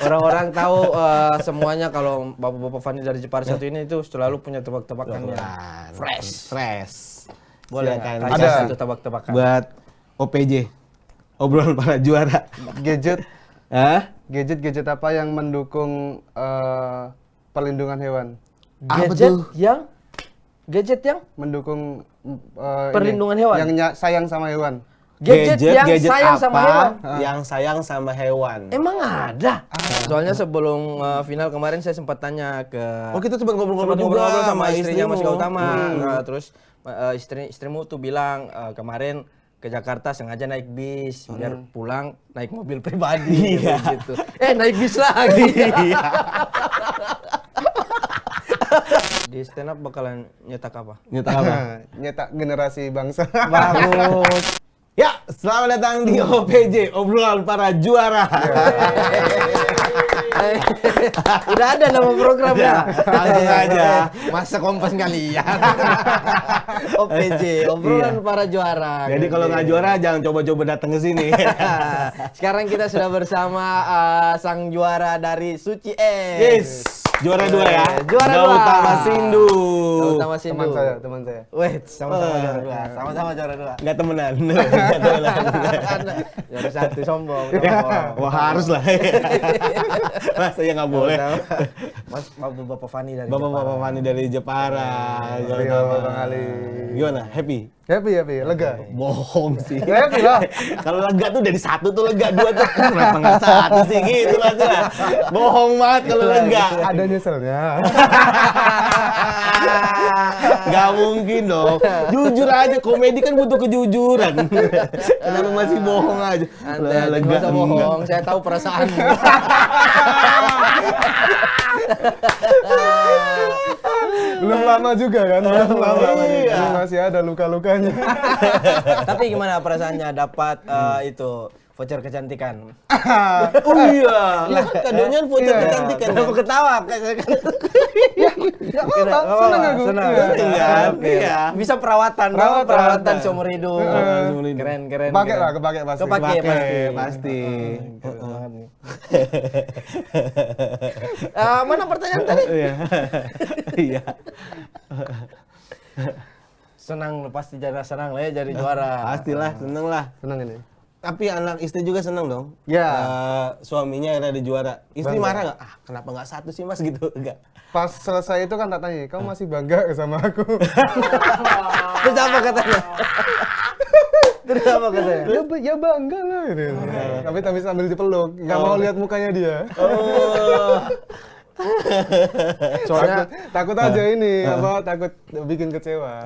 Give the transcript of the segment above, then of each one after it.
Orang-orang tahu semuanya kalau Bapak Fani dari Jepara satu ini itu selalu punya tebak-tebakannya. Fresh. Boleh Silakan. kasih Ada. satu tebak-tebakan. Buat OPJ, obrolan para juara. Gadget Hah? gadget apa yang mendukung perlindungan hewan? Apa Gadget tuh? yang Mendukung Perlindungan hewan? Yang sayang sama hewan. gadget yang sayang apa sama hewan. yang sayang sama hewan? Emang ada? Soalnya sebelum final kemarin saya sempat tanya ke Oh, kita sempat ngobrol-ngobrol sempat juga ngobrol-ngobrol sama istrinya Mas istrimu. Gautama. Nah, terus istrimu tuh bilang kemarin ke Jakarta sengaja naik bis biar pulang naik mobil pribadi gitu. Naik bis lagi. Di stand up bakalan nyetak apa? Nyetak apa? Nyetak generasi bangsa. Bagus. Ya, selamat datang di OPJ, obrolan para juara. Udah ada nama programnya. Langsung aja. Masa Kompas nggak lihat? OPJ, obrolan para juara. Jadi kalau nggak juara jangan coba-coba datang ke sini. Sekarang kita sudah bersama sang juara dari Suci S. Yes, juara 2 ya. Juara Gautama 2. Sindu. Gautama Sindu. Teman saya. Wait, sama-sama juara 2. Sama-sama juara 2. Nggak temenan. Nggak temenan. Juara 1 sombong. Wah, harus lah. Masa ya nggak boleh. Mas Bapak Fani dari Bapak Jepara. Fani dari Jepara. Rio Bang Ali. Gimana? Happy? Happy, lega. Bohong sih. Happy lah. Kalau lega tuh dari 1 tuh lega, 2 tuh kenapa nggak 1 sih gitu maksudnya. Bohong banget kalau lega. Ada nyeselnya. Gak mungkin dong. Jujur aja, komedi kan butuh kejujuran. Kenapa masih bohong aja? Anda nggak usah bohong, saya tahu perasaanmu. Belum lama juga kan? Belum lama. Iya. Ini masih ada luka-lukanya. Tapi gimana perasaannya dapat itu voucher kecantikan? Oh iya, lah kadonya voucher Iya. kecantikan. Kenapa ketawa? Ya apa? Senang aku. Senang. Iya. Iya. Bisa perawatan, Perawatan. seumur hidup. Keren. Kepake lah, kepake pasti. Kepake Pakai, pasti. pasti. Keren banget nih. Mana pertanyaan tadi? Iya. Iya. Senang, pasti jadi senang lah ya jadi juara. Pastilah, seneng lah. Senang ini. Tapi anak istri juga seneng dong. Ya. Suaminya yang ada juara. Istri Bangga. marah nggak? Kenapa nggak 1 sih mas gitu? Enggak. Pas selesai itu kan tak tanya, kamu masih bangga nggak sama aku? Terus apa katanya? Terus apa katanya? Ya bangga lah. Gitu. Tapi sambil dipeluk, nggak mau lihat mukanya dia. Oh. Soalnya Takut aja ini, takut bikin kecewa.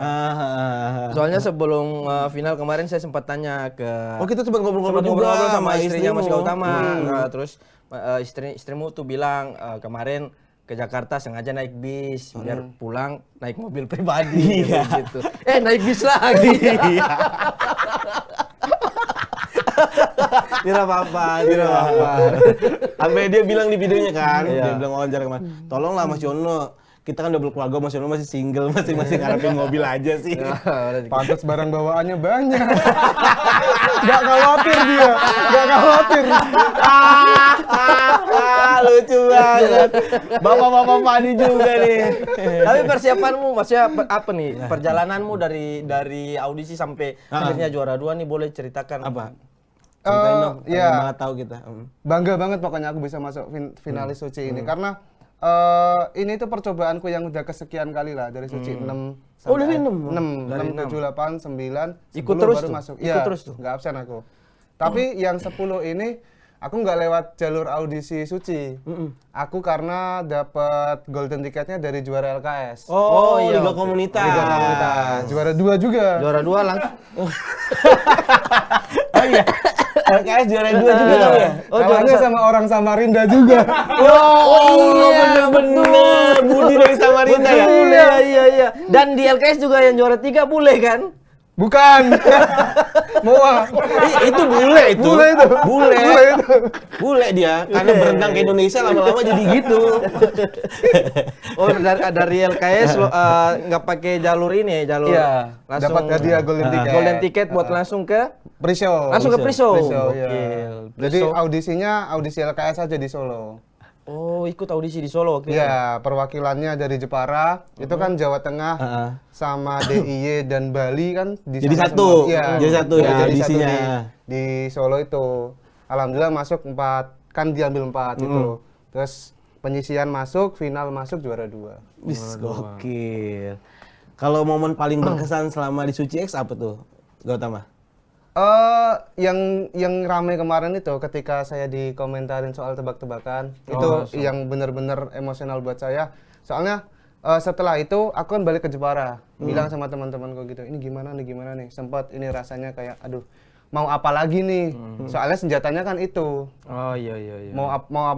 Soalnya sebelum final kemarin saya sempat tanya ke Oh, kita sempat ngobrol-ngobrol sempat juga ngobrol-ngobrol sama istrinya Mas istrimu. Gautama. Nah, terus istrimu tuh bilang kemarin ke Jakarta sengaja naik bis biar pulang naik mobil pribadi gitu. Naik bis lagi. Tidak apa-apa. Sampai dia bilang di videonya kan, Iya. dia bilang wawancara kemarin, tolonglah Mas Yono, kita kan udah berkeluarga, Mas Yono masih single, masih ngarepin mobil aja sih. Pantas barang bawaannya banyak. Gak khawatir dia, gak khawatir. Lucu banget. Bapak-bapak Fani juga nih. Tapi persiapanmu, maksudnya apa nih? Perjalananmu dari audisi sampai akhirnya juara 2 nih, boleh ceritakan Apa? Ceritain dong, ya. pengen banget tahu kita. Bangga banget pokoknya aku bisa masuk finalis Suci ini karena ini tuh percobaanku yang udah kesekian kali lah dari Suci 6 Oh, dari 6? 6 7 8 9 Ikut 10 terus baru tuh? masuk. Ikut Iya, terus tuh? nggak absen aku. Tapi yang 10 ini aku nggak lewat jalur audisi Suci. Aku karena dapat golden ticketnya dari juara LKS. Oh, iya, Liga oke. Komunitas. Liga Komunitas. Juara 2 juga. Juara 2 langsung. Oh iya. LKS juara 2 juga kamu ya? Kalahnya sama orang Samarinda juga. Oh iya, bener. Budi dari Samarinda ya? Iya. Dan di LKS juga yang juara 3 bule kan? Bukan. Moa. Itu bule itu. Bule itu. Bule. Bule itu. Bule dia, karena berenang ke Indonesia lama-lama jadi gitu. Oh, dari LKS lo nggak pakai jalur ini ya, jalur Iya. langsung Dapat hadiah golden ticket. golden ticket buat langsung ke Pre-show. Langsung ke pre-show. Pre-show, iya. Gokil. Jadi Pre-show. audisi LKS aja di Solo. Oh, ikut audisi di Solo waktu itu. Iya, perwakilannya dari Jepara, itu kan Jawa Tengah sama DIY dan Bali kan di Jadi sana satu, semua. Iya, jadi satu ya jadi satu audisinya. di Solo itu. Alhamdulillah masuk 4, kan diambil 4 itu. Terus penyisian masuk, final masuk juara 2. Wis gokil. Kalau momen paling berkesan selama di Suci X apa tuh, Gautama? Yang ramai kemarin itu ketika saya dikomentarin soal tebak-tebakan, itu yang benar-benar emosional buat saya. Soalnya setelah itu aku kan balik ke Jepara, bilang sama teman-temanku gitu, ini gimana nih, sempat ini rasanya kayak aduh, mau apa lagi nih? Soalnya senjatanya kan itu. Oh iya. Mau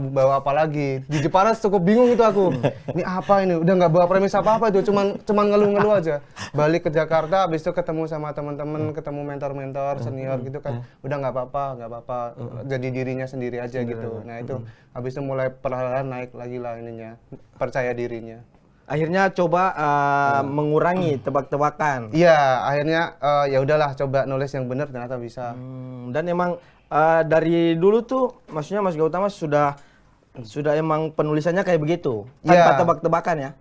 bawa apa lagi? Di Jepara cukup bingung itu aku. Ini apa ini? Udah nggak bawa premis apa-apa itu, cuman ngeluh-ngeluh aja. Balik ke Jakarta, habis itu ketemu sama teman-teman, ketemu mentor-mentor senior gitu kan. Udah nggak apa-apa. Jadi dirinya sendiri aja gitu. Nah itu, habis itu mulai perlahan naik lagi lah ininya, percaya dirinya. Akhirnya coba mengurangi tebak-tebakan. Iya, akhirnya ya udahlah coba nulis yang benar ternyata bisa. Dan emang dari dulu tuh, maksudnya Mas Gautama sudah emang penulisannya kayak begitu, tanpa Iya. tebak-tebakan ya?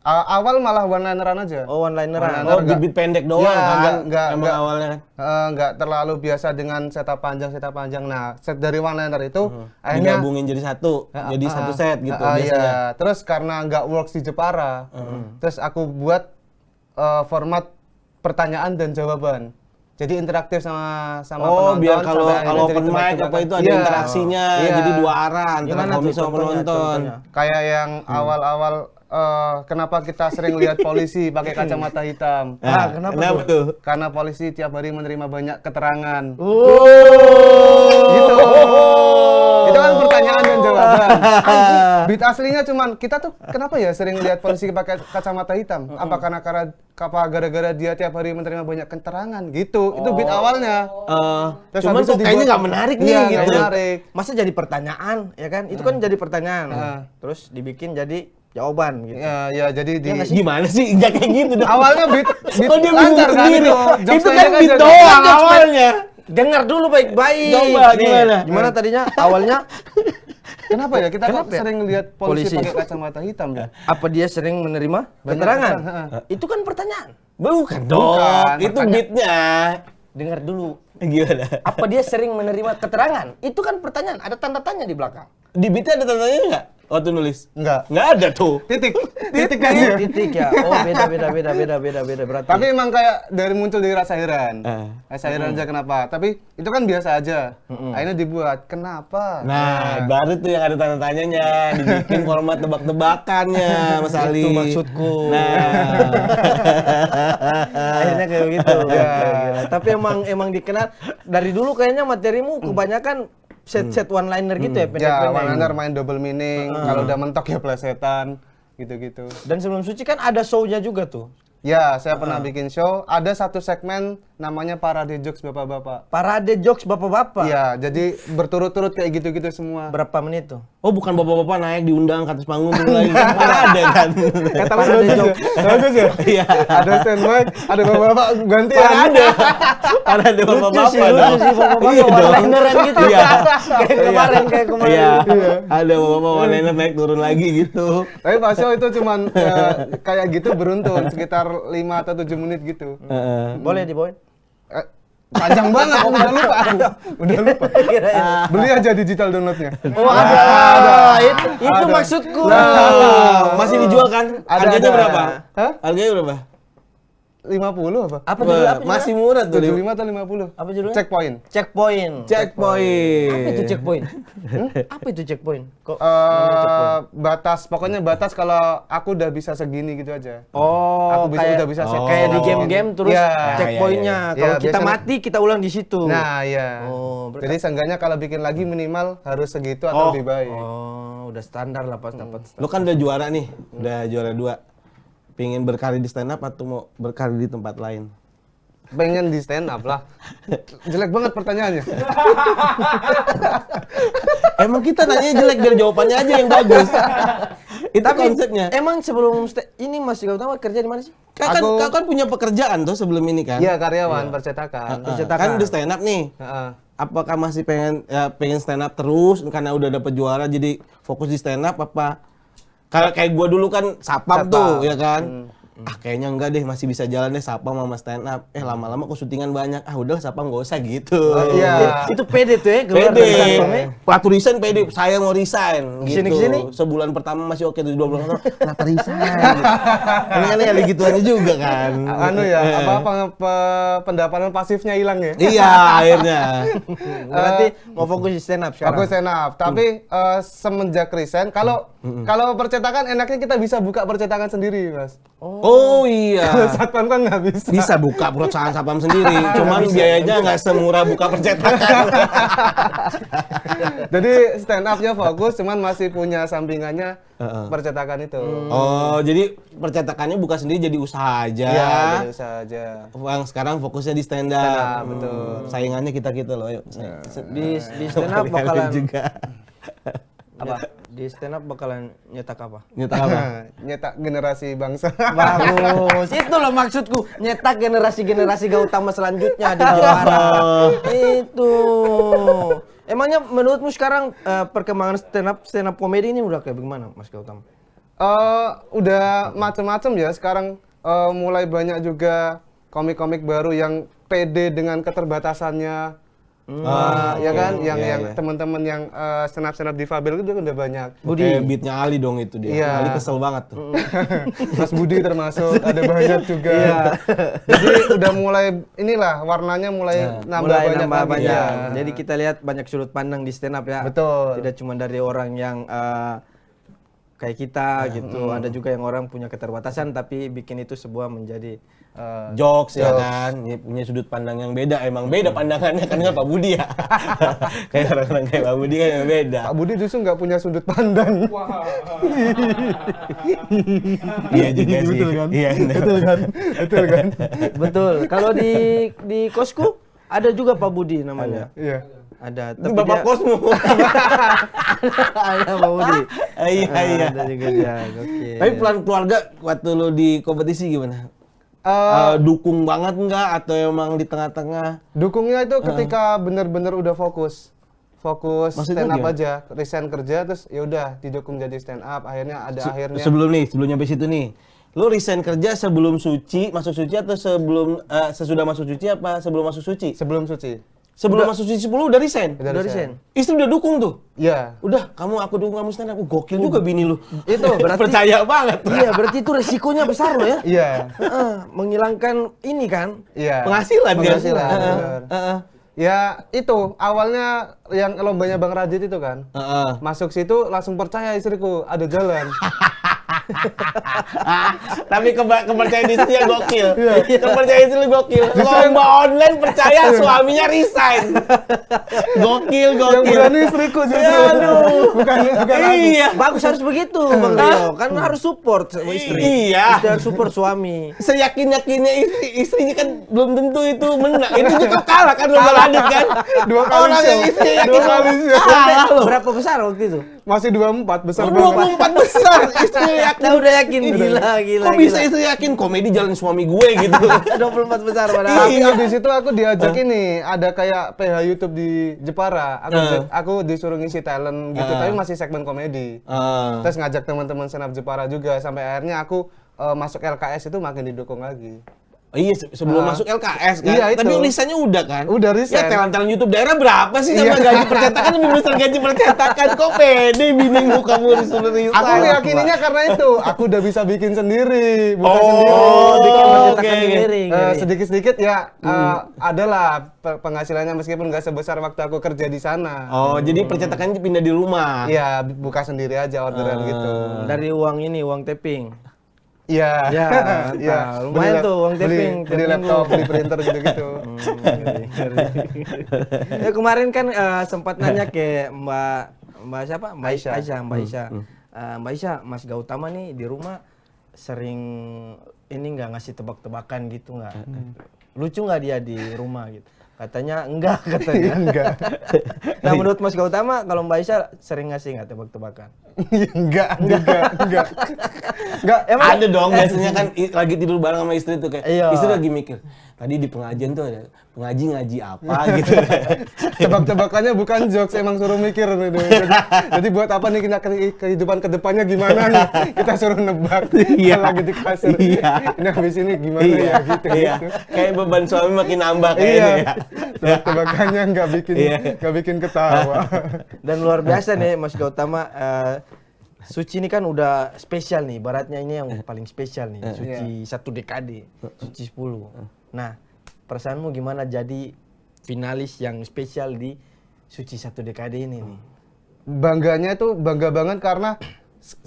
Awal malah one-lineran aja. Oh, one-lineran. One-liner. Oh, bibit pendek doang Iya, kan? nggak Emang awalnya kan? nggak terlalu biasa dengan setup panjang. Nah, set dari one-liner itu akhirnya Digabungin jadi satu, jadi satu set gitu iya. biasanya. Terus karena nggak works di Jepara, terus aku buat format pertanyaan dan jawaban. Jadi interaktif sama Oh, penonton. biar kalau sampai akhirnya jadi open mic tebak-tebakan. apa itu ada Iya. interaksinya, Iya. jadi dua arah antara Gimana komik tuh sama contohnya, penonton. Kayak yang awal-awal kenapa kita sering lihat polisi pakai kacamata hitam? Nah, kenapa tuh? Karena polisi tiap hari menerima banyak keterangan. Gitu. Itu kan pertanyaan dan jawaban. Beat aslinya cuman kita tuh kenapa ya sering lihat polisi pakai kacamata hitam? Apa gara-gara dia tiap hari menerima banyak keterangan gitu? Itu beat awalnya. Terus Cuman habis itu kok kayaknya dibuat- nggak menarik nih Iya, nggak gitu. menarik. Masa jadi pertanyaan, ya kan? Itu kan jadi pertanyaan. Terus dibikin jadi jawaban gitu. Ya jadi di Gimana sih? Nggak kayak gitu dong. awalnya beat Oh, dia bingung lancar kan sendiri. itu. Itu Jokes kan pendek beat aja. doang Jokes awalnya. Dengar dulu baik-baik. Coba, Nih, gimana? tadinya awalnya Kenapa ya kita Kenapa kok ya? sering lihat polisi Polisi. pakai kacamata hitam ya? apa dia sering menerima keterangan? Itu kan pertanyaan. Bukan dong. Bukan, Itu beatnya. Dengar dulu. Gimana? Apa dia sering menerima keterangan? Itu kan pertanyaan, ada tanda tanya di belakang. Di beatnya ada tandanya nggak? Waktu nulis? Enggak. Nggak ada tuh. Titik aja. Titik ya. Oh, beda berarti. Tapi emang kayak dari muncul dari rasa heran. Ah. Rasa heran aja kenapa? Tapi itu kan biasa aja. Akhirnya dibuat. Kenapa? Nah, baru tuh yang ada tanda tanyanya, dibikin format tebak-tebakannya, Mas Ali. Itu maksudku. Nah. Akhirnya kayak begitu. Gila. Tapi emang dikenal dari dulu kayaknya materimu kebanyakan set one-liner gitu ya, Ya, pendek-pendek. one-liner main double meaning. Kalau udah mentok ya plesetan. Gitu-gitu. Dan sebelum Suci kan ada show-nya juga tuh. Ya, saya pernah bikin show. Ada satu segmen namanya Parade Jokes Bapak-Bapak. Parade jokes bapak-bapak. Iya, jadi berturut-turut kayak gitu-gitu semua. Berapa menit tuh? Oh, bukan bapak-bapak naik diundang ke atas panggung tuh lagi. Ada kan. Kata Parade bagus ya? jokes. Bagus ya? Iya. Ada standby, ada bapak-bapak gantian. Ada. Ada bapak-bapak. Lucu sih bapak-bapak Iya dong. one-lineran gitu. Iya. kayak kemarin. Iya. Ada bapak-bapak one-liner naik turun lagi gitu. Tapi pas show itu cuman kayak gitu beruntun sekitar 5 atau 7 menit gitu. Boleh dibawain? Panjang banget, udah lupa aku. Udah lupa. Beli aja digital downloadnya. Oh, ada. Itu Ada. maksudku. Nah, masih dijual kan? Harganya ada. berapa? Hah? Harganya berapa? 50 apa? Apa judul? Masih murah tuh. 75 atau 50? Apa judulnya? Checkpoint. Checkpoint. Checkpoint. Apa itu checkpoint? Apa itu checkpoint? Kok namanya checkpoint? Batas, pokoknya batas kalau aku udah bisa segini gitu aja. Oh, Aku udah bisa set. kayak di game-game terus Iya. checkpointnya. Iya, Kalau kita biasanya- mati kita ulang di situ. Nah, iya. Oh, Jadi seenggaknya kalau bikin lagi minimal harus segitu atau lebih baik. Oh, udah standar lah pas dapat. Lu kan udah juara nih, udah juara 2. Pingin berkarir di stand up atau mau berkarir di tempat lain? Pengen di stand up lah. Jelek banget pertanyaannya. Emang kita nanya jelek biar jawabannya aja yang bagus. Itu konsepnya. Emang sebelum ini Mas Gautama kerja di mana sih? Kau kan punya pekerjaan tuh sebelum ini kan? Iya, karyawan percetakan. percetakan. Kan udah stand up nih. Heeh. apakah masih pengen stand up terus karena udah dapet juara jadi fokus di stand up apa? Kayak gua dulu kan sapam tuh ya kan. Kayaknya enggak deh, masih bisa jalan deh sapam sama stand up. Lama-lama kok syutingan banyak. Udah sapam enggak usah gitu. Iya. Itu pede tuh ya, keluar Pede. dari sapamnya. Waktu resign pede, saya mau resign gitu. Kesini-kesini? Sebulan pertama masih oke, 2 bulan pertama kenapa resign? Ini kan ada gituannya juga kan. Anu ya, pendapatan pasifnya hilang ya? Iya, akhirnya. Berarti mau fokus di stand up sekarang. Aku stand up, tapi semenjak resign, kalau percetakan enaknya kita bisa buka percetakan sendiri, Mas. Oh iya. Satpam kan nggak bisa. Bisa buka perusahaan sapam sendiri, cuman biayanya nggak semurah buka percetakan. Jadi stand up-nya fokus, cuman masih punya sampingannya percetakan itu. Oh, jadi percetakannya buka sendiri jadi usaha aja. Iya, jadi usaha aja. Bang sekarang fokusnya di stand Stand up. up, betul. Saingannya kita-kita loh, yuk. Di stand up bakalan juga. apa? Di stand up bakalan nyetak apa? Nyetak apa? Nyetak generasi bangsa. Bagus. Itu loh maksudku, nyetak generasi-generasi Gautama selanjutnya di Jepara. Itu. Emangnya menurutmu sekarang perkembangan stand up komedi ini udah kayak bagaimana, Mas Gautama? Udah macam-macam ya. Sekarang mulai banyak juga komik-komik baru yang pede dengan keterbatasannya. Ya kan, yang teman-teman yang stand up difabel itu udah banyak. Budi beatnya Ali dong itu dia. Iya. Ali kesel banget tuh. Mas Budi termasuk, ada banyak juga. Iya. Jadi udah mulai inilah warnanya mulai nambah banyak lagi. banyak. Ya. Jadi kita lihat banyak sudut pandang di stand up ya. Betul. Tidak cuma dari orang yang kayak kita gitu. Ada juga yang orang punya keterbatasan tapi bikin itu sebuah menjadi Jokes ya kan, dia punya sudut pandang yang beda, emang beda pandangannya kan Pak Budi ya. Kayak orang-orang kayak Pak Budi kan yang beda. Pak Budi justru nggak punya sudut pandang. Iya juga sih. Betul kan? Iya, Betul kan? Betul kan? betul. Kalau di kosku ada juga Pak Budi namanya. Iya. Ada. Ini Bapak Kosmu. Ada Pak Budi. Iya. Ada juga dia. Oke. Tapi pelan keluarga waktu lu di kompetisi gimana? Dukung banget nggak atau emang di tengah-tengah? Dukungnya itu ketika benar-benar udah fokus Maksudnya stand up gimana? aja, resign kerja terus ya udah didukung jadi stand up, akhirnya ada akhirnya. Sebelum nyampe situ nih, lu resign kerja sebelum masuk suci atau sesudah masuk suci apa sebelum masuk suci? Sebelum suci. Sebelum masuk suci 10 udah resign? Udah resign. Istri udah dukung tuh? Iya. Udah, aku dukung kamu stand up. Gokil juga bini lu. Itu berarti Percaya banget. Iya, berarti itu resikonya besar loh ya. Iya. Menghilangkan ini kan. Iya. Penghasilan kan? Penghasilan. Bener. Ya itu awalnya yang lombanya Bang Radit itu kan. Masuk situ langsung percaya istriku ada jalan. Tapi kepercayaan istrinya gokil. Kepercayaan istri gokil. Lomba online percaya suaminya resign. Gokil. Yang berani istriku justru. Bukan aku. Iya. Bagus harus begitu, Bang Rio. Kan harus support sama istri. Iya. Istri harus support suami. Seyakin-yakinnya istrinya kan belum tentu itu menang. Itu juga kalah kan lomba Radit kan. 2 kali Orang yang show. istrinya yakin 2 kali show. kalah loh. Berapa besar waktu itu? Masih 24 besar banget. 24 besar istrinya yakin. Nah, udah yakin gila. Kok bisa istri yakin komedi jalan suami gue gitu. 24 besar padahal. Tapi habis itu aku diajak ini, ada kayak PH YouTube di Jepara. Aku disuruh ngisi talent gitu, tapi masih segmen komedi. Terus ngajak teman-teman stand up Jepara juga sampai akhirnya aku masuk LKS itu makin didukung lagi. Oh iya, sebelum masuk LKS kan. Iya, itu. Tapi lisannya udah kan? Udah resign. Ya talent-talent YouTube daerah berapa sih sama Iya. gaji percetakan lebih besar gaji percetakan. Kok pede binimu kamu disuruh resign? Aku meyakininya karena itu, aku udah bisa bikin sendiri, bukan Oh, sendiri. Bikin oke. percetakan sendiri. Sedikit-sedikit ya adalah penghasilannya meskipun nggak sebesar waktu aku kerja di sana. Oh, jadi percetakannya pindah di rumah. Iya, buka sendiri aja orderan gitu. Dari uang tapping. Iya. Ya, Iya. lumayan tuh uang beli tapping. tiap laptop, minggu. beli printer gitu-gitu. Ya kemarin kan sempat nanya ke Mbak siapa? Mbak Aisyah. Aisyah. Mbak Aisyah, Mas Gautama nih di rumah sering ini nggak ngasih tebak-tebakan gitu nggak? Lucu nggak dia di rumah gitu? Katanya enggak katanya. Enggak. Nah menurut Mas Gautama kalau Mbak Aisyah sering ngasih nggak tebak-tebakan? Enggak. Enggak. Emang Ada dong biasanya kan lagi tidur bareng sama istri tuh kayak Iya. istri lagi mikir tadi di pengajian tuh ada ngaji apa gitu. Tebak-tebakannya bukan jokes, emang suruh mikir gitu. Jadi buat apa nih kita kehidupan kedepannya gimana nih? Kita suruh nebak. Iya. Lagi di kasur. Iya. Ini habis ini gimana Iya, ya gitu. iya. Kayak beban suami makin nambah kayaknya Iya. ya. Tebak-tebakannya nggak bikin ketawa. Dan luar biasa nih Mas Gautama, Suci ini kan udah spesial nih, baratnya ini yang paling spesial nih, Suci 1 dekade, Suci 10. Nah, perasaanmu gimana jadi finalis yang spesial di Suci 1 dekade ini nih? Bangganya tuh bangga banget karena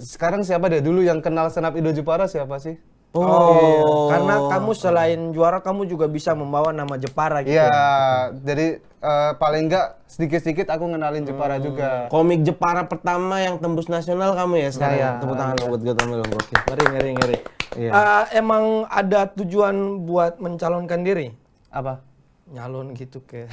sekarang siapa deh dulu yang kenal senap Indo Jepara siapa sih? Oh, karena kamu selain juara kamu juga bisa membawa nama Jepara gitu. Iya, jadi paling enggak sedikit-sedikit aku ngenalin Jepara juga. Komik Jepara pertama yang tembus nasional kamu ya sekarang. Iya. Tepuk tangan buat Gautama dong. Oke. Ngeri. Iya. Emang ada tujuan buat mencalonkan diri? Apa? Nyalon gitu ke...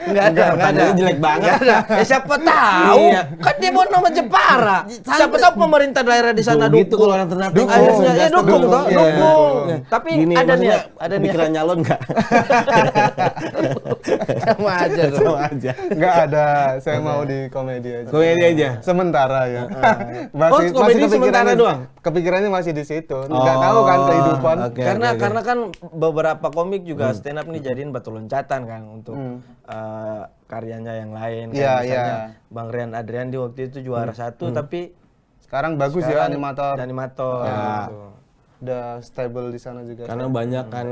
Enggak ada. Pertanyaannya jelek banget. Nggak ada. Siapa tahu? Iya. Kan dia mau nama Jepara. Siapa tahu pemerintah daerah di sana Gitu dukung. kalau orang Ternate. Harusnya ya dukung toh, Iya. dukung. Iya. Tapi Gini, ada maksudnya niat, ada niat. pikiran nyalon nggak? Sama aja tuh. Sama aja. Enggak ada, saya mau di komedi aja. Komedi aja. Sementara ya. komedi sementara doang? Kepikirannya masih di situ. Enggak tahu kan kehidupan. Oke, Karena oke. karena kan beberapa komik juga stand up nih jadiin batu loncatan kan untuk karyanya yang lain. Kayak Iya, misalnya iya. Bang Rian Adrian di waktu itu juara 1 tapi Sekarang bagus ya sekarang animator. Animator. Ya. gitu. Udah stable di sana juga. Karena banyak kan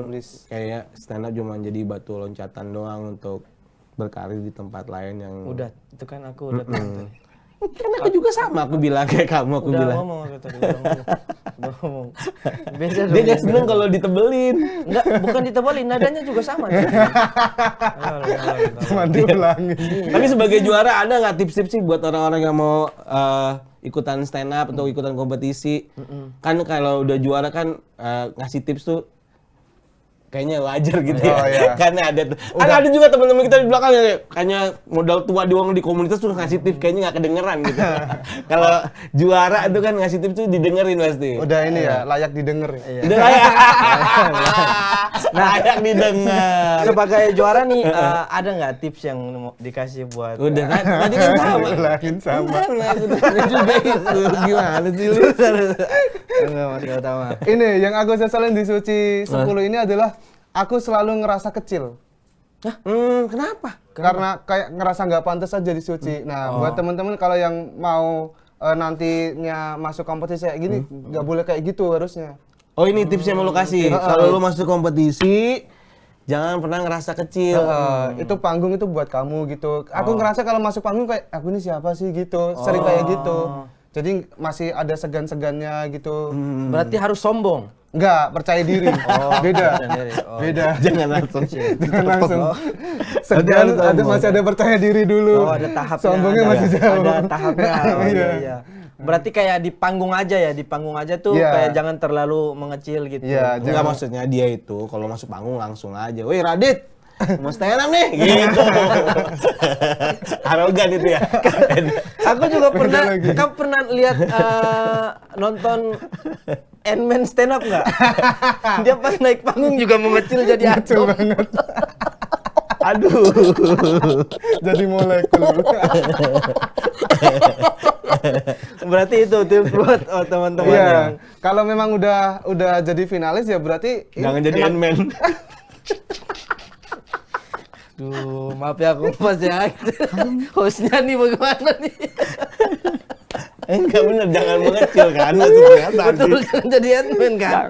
kayak stand up cuma jadi batu loncatan doang untuk berkarir di tempat lain yang Udah, itu kan aku udah tahu. kan aku juga sama aku bilang kayak kamu aku Udah bilang ngomong aku tadi, udah ngomong. Beda dia dong. gak seneng kalau ditebelin. Enggak, bukan ditebalin, nadanya juga sama. Cuma diulangin. Tapi sebagai juara ada nggak tips-tips sih buat orang-orang yang mau ikutan stand up atau ikutan kompetisi? Kan kalau udah juara kan ngasih tips tuh kayaknya wajar gitu ya. Oh, iya. Karena ada tuh. Kan ada juga teman-teman kita di belakang ya, kayaknya modal tua doang di komunitas tuh ngasih tips kayaknya nggak kedengeran gitu. Kalau juara itu kan ngasih tips tuh didengerin pasti. Udah ini ya, layak didengar. Udah layak. Layak didengar. Sebagai juara nih, ada nggak tips yang mau dikasih buat... Udah kan tadi kan sama. Ulangin sama. Mana aku tanya juga itu. Gimana sih lu? Enggak, Mas Gautama. Ini yang aku sesalin di Suci 10 ini adalah aku selalu ngerasa kecil. Kenapa? Karena kayak ngerasa nggak pantas aja di Suci. Nah, buat teman-teman kalau yang mau nantinya masuk kompetisi kayak gini, nggak boleh kayak gitu harusnya. Oh ini tips yang mau lo kasih. Kalau lo masuk kompetisi, jangan pernah ngerasa kecil. Itu panggung itu buat kamu gitu. Aku ngerasa kalau masuk panggung kayak aku ini siapa sih gitu. Sering kayak gitu. Jadi masih ada segan-segannya gitu. Berarti harus sombong. Enggak, percaya diri. Beda. Beda. Jangan langsung. Jangan langsung. Segan masih ada percaya diri dulu. Oh, ada tahapnya. Sombongnya masih jauh. Ada tahapnya. Oh, iya. Berarti kayak di panggung aja ya, di panggung aja tuh Iya. kayak jangan terlalu mengecil gitu. Iya, Enggak maksudnya dia itu kalau masuk panggung langsung aja. Wih Radit, mau stand up nih? Gitu. Arogan itu ya. Aku juga pernah lihat nonton Ant-Man stand up nggak? Dia pas naik panggung juga mengecil jadi Kecil atom. banget. Aduh. Jadi molekul. Berarti itu tips buat teman-teman Iya. yang Kalau memang udah jadi finalis ya berarti Jangan jadi Ant-Man. Duh, maaf ya aku pas ya. Hostnya nih bagaimana nih? Enggak bener, jangan mengecil kan maksudnya tadi. Betul, jangan jadi admin kan?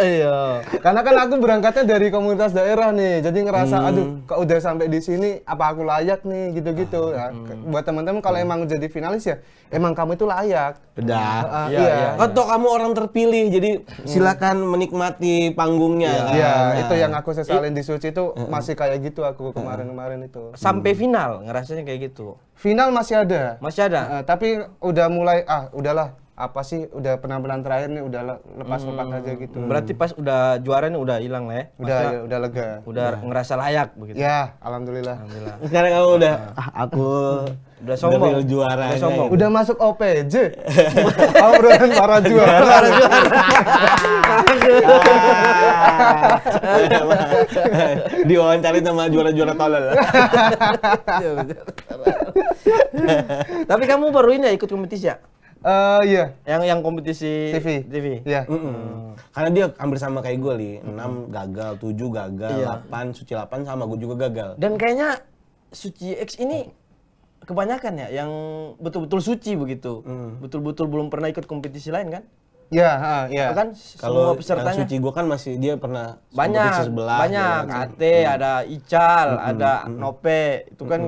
Iya. Karena kan aku berangkatnya dari komunitas daerah nih, jadi ngerasa aduh kok udah sampai di sini apa aku layak nih gitu-gitu. Nah, buat teman-teman kalau emang jadi finalis ya emang kamu itu layak. Udah. Iya. Kan toh kamu orang terpilih, jadi silakan menikmati panggungnya. Iya, kan? itu yang aku sesalin di Suci itu masih kayak gitu aku kemarin-kemarin itu. Sampai final ngerasanya kayak gitu. Final masih ada. Masih ada? Tapi udah mulai udahlah apa sih udah penampilan terakhir nih udah lepas-lepas aja gitu. Berarti pas udah juara nih udah hilang lah ya? Udah lega. Udah ngerasa layak begitu? Ya, alhamdulillah. Alhamdulillah. Sekarang kamu udah aku Udah sombong. The real juaranya. Udah sombong. Udah masuk OPJ. Obrolan para juara. Diwawancari sama juara-juara tolol. Tapi kamu baru ini ya ikut kompetisi ya? Iya. Yang kompetisi TV. Iya. Karena dia hampir sama kayak gue, Li. 6 gagal, 7 gagal, Iya. 8, Suci 8 sama gue juga gagal. Dan kayaknya Suci X ini kebanyakan ya yang betul-betul suci begitu. Betul-betul belum pernah ikut kompetisi lain kan? Iya, iya. Kan Kalau semua yang pesertanya Suci gue kan masih dia pernah banyak, kompetisi sebelah. banyak. ya kan. AT, ada Ical, ada Nope, itu kan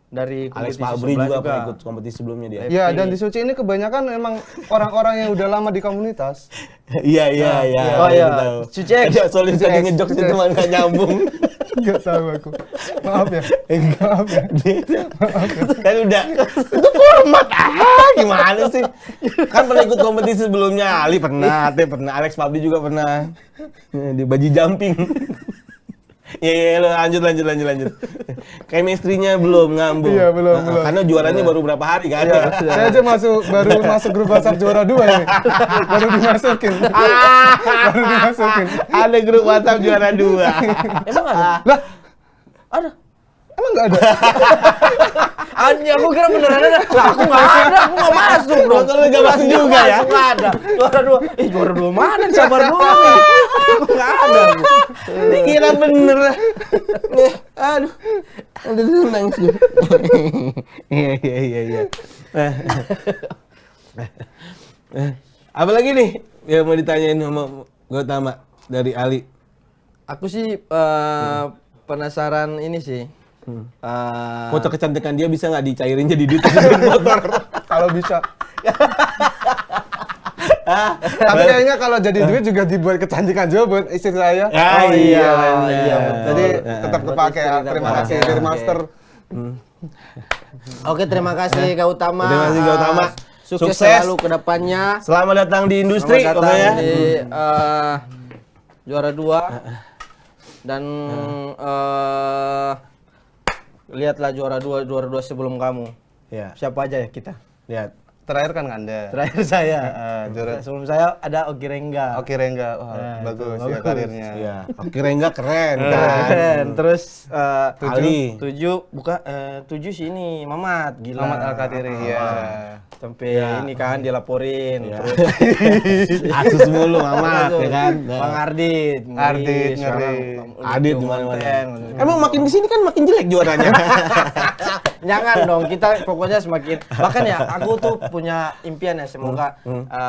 dari Alex kompetisi Fabri sebelah juga pernah ikut kompetisi sebelumnya dia. Iya, dan di Suci ini kebanyakan emang orang-orang yang udah lama di komunitas. Iya. Oh iya, tahu. Suci X. Ada soalnya tadi ngejokes itu cuma nggak nyambung. Enggak tahu aku. Maaf ya. Maaf ya. Kan udah itu format gimana sih? Kan pernah ikut kompetisi sebelumnya, Ali pernah, Ate pernah, Alex Fabri juga pernah di baji jumping. Iya, lo lanjut. Chemistry-nya belum ngambung. Iya, belum. Karena juaranya baru berapa hari kan? Iya, saya aja baru masuk grup WhatsApp juara 2 ini. Baru dimasukin. Ada grup WhatsApp juara 2. Emang ada? Lah, Ada. emang enggak ada? Anjir, aku kira beneran ada. Lah, aku nggak ada, aku nggak masuk dong. Kalau nggak masuk juga ya? Nggak ada. Juara 2. Juara 2 mana? Sabar dulu nih. Aku nggak ada. Ini kira bener. Aduh. Udah nangis gue. Iya. Apa lagi nih yang mau ditanyain sama Gautama dari Ali? Aku sih penasaran ini sih. Foto kecantikan dia bisa nggak dicairin jadi duit dari motor? Kalau bisa. Tapi kayaknya kalau jadi duit juga dibuat kecantikan juga buat istri saya. Ah, iya. Jadi betul. tetap kepake ya. Terima kasih dari Master. Oke, terima kasih Gautama. Terima kasih, Gautama. Sukses Sukses. selalu ke depannya. Selamat datang di industri Selamat pokoknya. datang di juara 2 dan lihatlah juara 2 sebelum kamu. Ya, Siapa aja ya kita? lihat. Terakhir kan Anda. Terakhir saya. Juara. Sebelum saya ada Ogi Rengga. Oke Rengga, wah, bagus ya karirnya. Iya, Oke Rengga keren kan. Keren. Terus Ali. 7 bukan 7 sih ini Mamat gila. Mamat Al-Qadiri ya. Sampai ini kan dilaporin. Iya. Terus Asus mulu Mamat ya kan. Bang Ardit, Ardit, Adit di mana-mana. Emang makin kesini kan makin jelek juaranya. Jangan dong, kita pokoknya semakin bahkan ya aku tuh punya impian ya semoga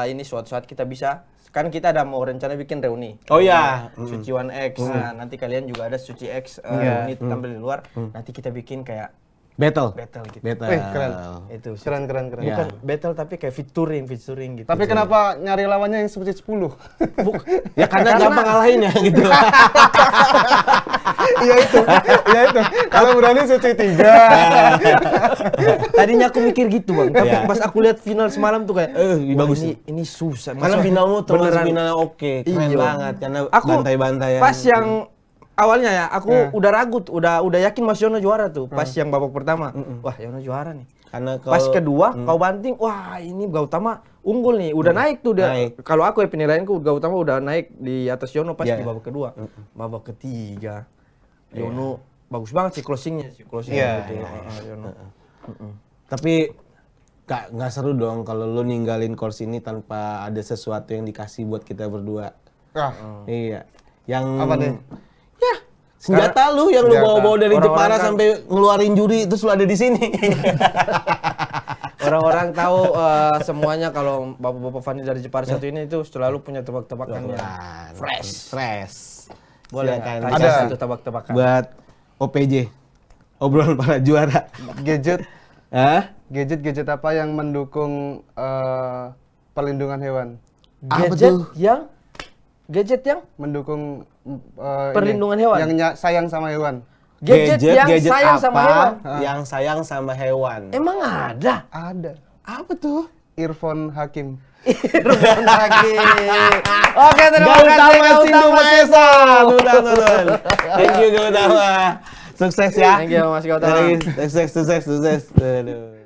ini suatu saat kita bisa kan kita ada mau rencana bikin reuni. Oh iya. Suci One X. Nah, nanti kalian juga ada Suci X reuni tampil di luar. Nanti kita bikin kayak Battle gitu. Battle. Wih, keren. Itu sih. Keren. Bukan battle tapi kayak featuring gitu. Tapi kenapa nyari lawannya yang seperti 10? Ya karena gampang ngalahin ya gitu. Iya itu. Kalau berani Suci 3. Tadinya aku mikir gitu, Bang. Tapi Iya. pas aku lihat final semalam tuh kayak wah, bagus. ini susah. Karena Maksudnya finalmu termasuk beneran. finalnya oke, keren Iya. banget karena Aku bantai-bantaian. pas yang awalnya ya aku udah ragu, udah yakin Mas Yono juara tuh. Pas yang babak pertama, wah Yono juara nih. Karena Pas kedua kau banting, wah ini Gautama unggul nih, udah naik tuh dia. Naik. Kalau aku ya penilaianku Gautama udah naik di atas Yono pas Iya. di babak kedua. Babak ketiga Yono bagus banget sih closingnya Iya, gitu. Yono. tapi nggak seru dong kalau lo ninggalin course ini tanpa ada sesuatu yang dikasih buat kita berdua. Iya. Yang Apa nih? Ya, senjata lu yang lu Senjata. bawa-bawa dari Orang-orang Jepara kan- sampai ngeluarin juri terus lu ada di sini. Orang-orang tahu semuanya kalau Bapak-bapak Fani dari Jepara satu ini itu selalu punya tebak-tebakannya. Fresh. Boleh Silakan. nggak? Kasih satu tebak-tebakan. Buat OPJ. Obrolan para juara. Gadget apa yang mendukung perlindungan hewan? Apa Gadget tuh? gadget yang Mendukung Perlindungan ini, hewan? yang sayang sama hewan. gadget yang sayang sama hewan. Yang sayang sama hewan. Emang ada? Ada. Apa tuh? Earphone Hakim. Irfan lagi. Oke, terima kasih Gautama Sindu Gautama Maesa. Thank you Gautama. Sukses ya. Thank you Mas Gautama. Sukses. Aduh.